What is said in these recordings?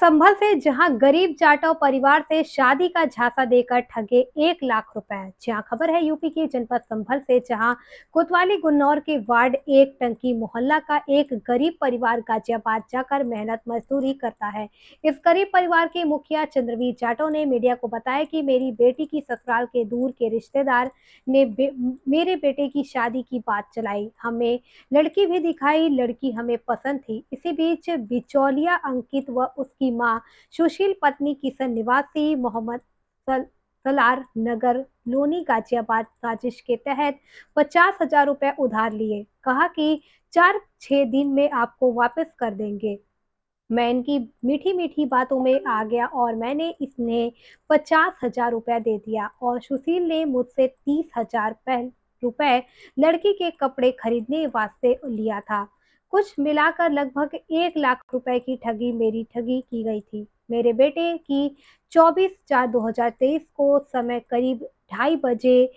संभल से जहां गरीब जाटव परिवार से शादी का झांसा देकर ठगे 1 लाख रुपए। जहां खबर है यूपी के जनपद संभल से, जहां कोतवाली गुन्नौर के वार्ड 1 टंकी मोहल्ला का एक गरीब परिवार गाजियाबाद जाकर मेहनत मजदूरी करता है। इस गरीब परिवार के मुखिया चंद्रवीर जाटव ने मीडिया को बताया कि मेरी बेटी की ससुराल के दूर के रिश्तेदार ने मेरे बेटे की शादी की बात चलाई। हमें लड़की भी दिखाई, लड़की हमें पसंद थी। इसी बीच बिचौलिया अंकित व उसकी मां सुशील पत्नी किशन निवासी मोहम्मद सलार नगर लोनी गाजियाबाद साजिश के तहत 50,000 रुपए उधार लिए। कहा कि 4-6 दिन में आपको वापस कर देंगे। मैं इनकी मीठी मीठी बातों में आ गया और मैंने इसने 50,000 रुपए दे दिया और सुशील ने मुझसे 30,000 रुपए लड़की के कपड़े खरीदने वास्ते लिया था। कुछ मिलाकर लगभग 1 लाख रुपए की मेरी ठगी की गई थी। मेरे बेटे की 24/4/2023 को समय करीब 2:30 बजे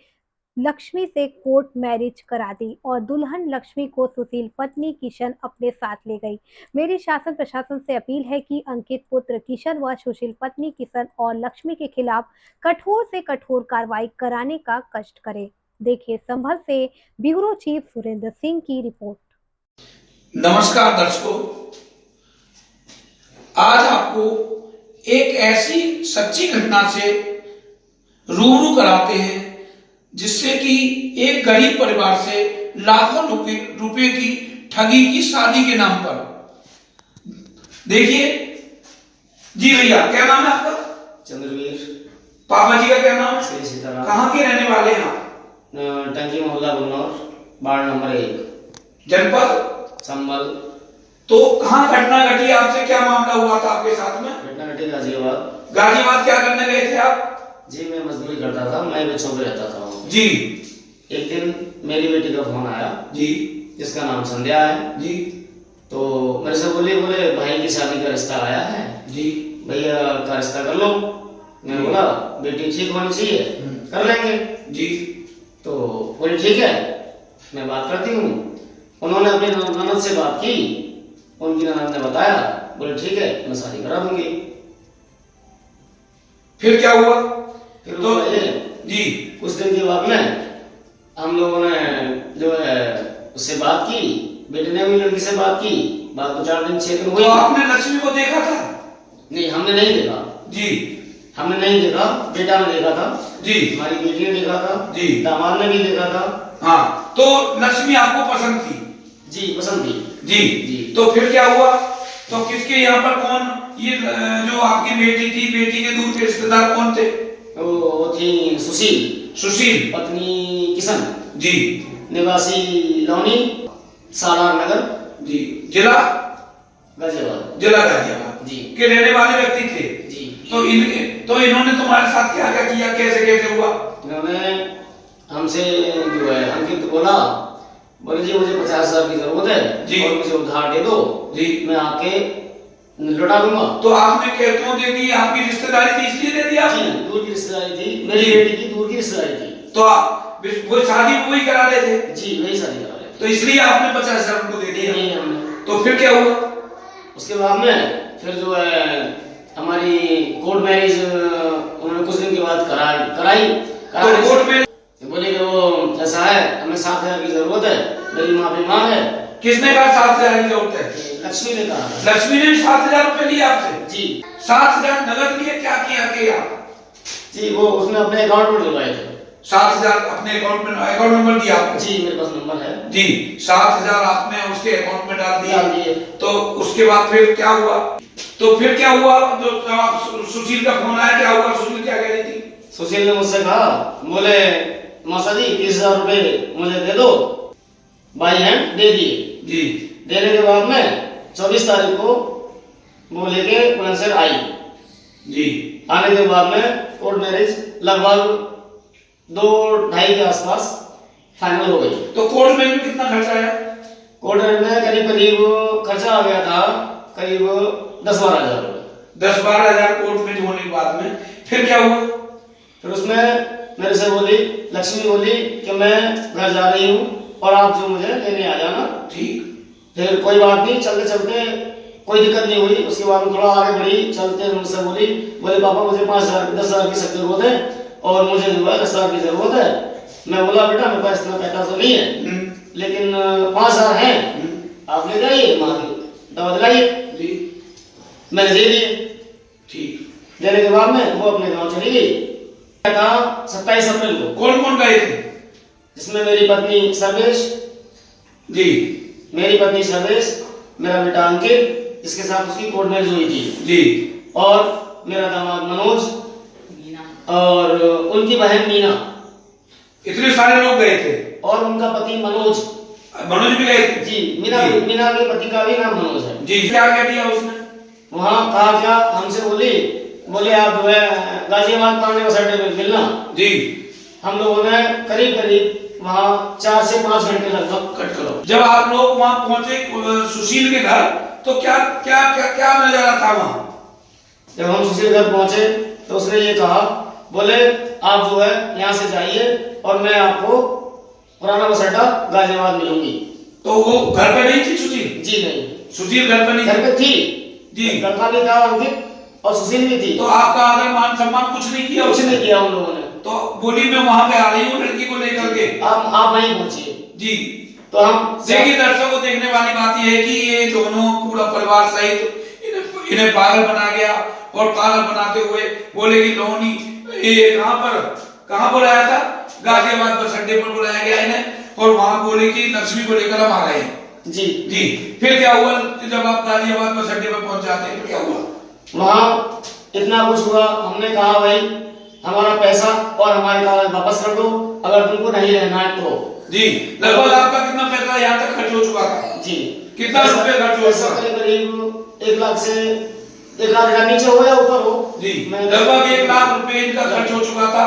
लक्ष्मी से कोर्ट मैरिज करा दी और दुल्हन लक्ष्मी को सुशील पत्नी किशन अपने साथ ले गई। मेरी शासन प्रशासन से अपील है कि अंकित पुत्र किशन व सुशील पत्नी किशन और लक्ष्मी के खिलाफ कठोर से कठोर कार्रवाई कराने का कष्ट करें। देखिए संभल से ब्यूरो चीफ सुरेंद्र सिंह की रिपोर्ट। नमस्कार दर्शकों, आज आपको एक ऐसी सच्ची घटना से रूबरू कराते हैं जिससे कि एक गरीब परिवार से लाखों रुपए की ठगी की शादी के नाम पर। देखिए जी भैया, क्या नाम है आपका? चंद्रवीर। पापा जी का क्या नाम है? श्री सीताराम। कहाँ के रहने वाले हैं आप? टंकी मोहल्ला गुन्नौर, वार्ड नंबर 1, जनपद संभल। तो कहाँ घटना घटी? आपसे क्या मामला हुआ था आपके साथ में? घटना घटी गाजियाबाद। गाजियाबाद क्या करने गए थे आप? जी मैं मजदूरी करता था, मैं बच्चों पे रहता था जी। एक दिन मेरी बेटी का फोन आया जी, जिसका नाम संध्या है जी। तो मेरे से बोले भाई की शादी का रिश्ता आया है जी, भैया का रिश्ता कर लो। मैंने बोला बेटी ठीक होनी चाहिए, कर लेंगे जी। तो बोले ठीक है, मैं बात करती हूँ। उन्होंने अपनी ननद से बात की, उनकी ननद ने बताया, बोले ठीक है मैं शादी करा दूंगी। फिर क्या हुआ? फिर तो जी कुछ दिन के बाद में हम लोगों ने जो है उससे बात की, बेटे ने भी लड़की से बात की। बात तो 4 दिन 6 दिन हुई। तो आपने लक्ष्मी को देखा था? नहीं, हमने नहीं देखा जी। हमने नहीं देखा, बेटा ने देखा था जी, हमारी बेटी ने देखा था जी, दामाद ने भी देखा था। हाँ, तो लक्ष्मी आपको पसंद थी? जी पसंद थी जी जी। तो फिर क्या हुआ? तो किसके यहाँ पर कौन, ये जो आपकी बेटी थी, बेटी के दूर के रिश्तेदार कौन थे? वो थी सुशील पत्नी किशन जी, निवासी लोनी सालार नगर जी, जिला गाजियाबाद जी के रहने वाले व्यक्ति थे जी। तो इन्होंने तुम्हारे साथ क्या क्या किया, कैसे कैसे हुआ? इन्होंने हमसे जो है अंकित बोले जी मुझे 50,000 की जरूरत है जी, और मुझे उधार दे दो जी, मैं आके लौटा दूंगा। तो आपने क्यों दे दी? आपकी रिश्तेदारी थी इसलिए दे दिया? जी दूर की रिश्तेदारी थी, मेरी बेटी की दूर की रिश्तेदारी थी। तो आप वो शादी वही करा रहे थे? जी वही शादी करा रहे थे। तो इसलिए आपने 50,000 उनको दे दिया? नहीं हमने। तो फिर क्या हुआ? उसके बाद में फिर जो है हमारी कोर्ट मैरिज उन्होंने कुछ दिन के बाद कराई। तो कोर्ट में बोले कि वो ऐसा है, हमें 7,000 की जरूरत है, मेरी माँ बीमार है। किसने कहा 7,000 की जरूरत है? लक्ष्मी ने कहा। लक्ष्मी ने 7,000 रुपए लिए आपसे? जी 7,000 नगद लिए? क्या किया कि आप? जी वो उसने अपने अकाउंट में डलवाए थे। 7,000 अपने अकाउंट में, अकाउंट नंबर दिया आपको? जी मेरे पास नंबर है जी। 7,000 आपने उसके अकाउंट में डाल दिए। तो उसके बाद फिर क्या हुआ? तो सुशील का फोन आया, क्या हुआ? सुशील क्या कह रही थी? सुशील ने मुझसे कहा, बोले मौसा जी 30,000 रुपए मुझे दे दो। बाई हैंड दे दिए जी। देने के बाद में 24 तारीख को वो लेके बुलंदशहर आई जी। आने के बाद में कोर्ट मैरिज लगभग 2-2.5 के आसपास फाइनल हो गई। तो कोर्ट में कितना खर्चा आया? कोर्ट में करीब खर्चा आ गया था करीब 10-12 हजार रुपए। 10-12 हजार कोर्ट में होने के बाद में फिर क्या हुआ? फिर उसमें मेरे से लक्ष्मी बोली कि मैं घर जा रही हूँ और आप जो मुझे लेने आ जाना। ठीक। फिर कोई बात नहीं, चलते चलते कोई दिक्कत नहीं हुई। उसके बाद में थोड़ा आगे बढ़ी, चलते मुझसे बोली, बोले पापा मुझे 5,000 10,000 की सख्त जरूरत है और मुझे जो है 10,000 की जरूरत है। मैं बोला बेटा मेरे पास इतना पैसा तो नहीं है, लेकिन 5,000 है, आप ले जाइए, वहां की दवा दिलाइए। मैंने दे दिए। ठीक। देने के बाद में वो अपने गांव चली गई। था 27 अप्रैल को। कौन कौन गए थे? जिसमें मेरी पत्नी सर्वेश जी, मेरी पत्नी सर्वेश, मेरा बेटा अंकित, इसके साथ उसकी कोर्ट मैरिज हुई थी जी, और मेरा दामाद मनोज और उनकी बहन मीना, इतने सारे लोग गए थे और उनका पति मनोज। मनोज भी गए थे? जी, मीना के पति का भी नाम मनोज है। जी, क्या कह दिया उसने? वहाँ कहा क्या हमसे बोले आप जो है गाजियाबाद पाने बस अड्डे में मिलना। जी। हम लोगों ने करीब वहाँ 4 से 5 घंटे लगभग कट करो। जब आप लोग वहाँ पहुंचे सुशील के घर, तो क्या क्या क्या क्या नजारा था वहाँ? जब हम सुशील घर पहुंचे तो उसने ये कहा, बोले आप जो है यहाँ से जाइए और मैं आपको पुराना बस अड्डा गाजियाबाद मिलूंगी। तो वो घर पे नहीं थी सुशील? जी नहीं, सुशील घर पे नहीं घर पे थी जी, लड़का भी था अंकित और सुशील भी थी। तो आपका आदर मान सम्मान कुछ नहीं किया? कुछ नहीं किया उन लोगों ने। तो बोली मैं वहां पे आ रही हूँ लड़की को लेकर के, आप वहीं पहुंचिए जी। तो हम देखिए दर्शकों, देखने वाली बात यह है कि ये दोनों पूरा परिवार सहित इन्हें पागल बना गया, और पागल बनाते हुए बोले कि लोहनी ये कहाँ बुलाया था? गाजियाबाद बस अड्डे पर बुलाया गया इन्हें, और वहां बोले कि लक्ष्मी को लेकर हम आ रहे हैं। जी जी, फिर क्या हुआ जब आप गाजियाबाद बस अड्डे पर पहुंच जाते हैं तो क्या हुआ? वहाँ इतना कुछ हुआ, हमने कहा भाई हमारा पैसा और हमारे कागज वापस कर दो, अगर तुमको नहीं रहना है तो। जी, लगभग आपका कितना पैसा यहाँ तक खर्च हो चुका था? जी, कितना रुपए खर्च हो चुका? करीब 1 लाख से 1 लाख नीचे हो या ऊपर हो जी, लगभग 1 लाख रुपए इनका खर्च हो चुका था।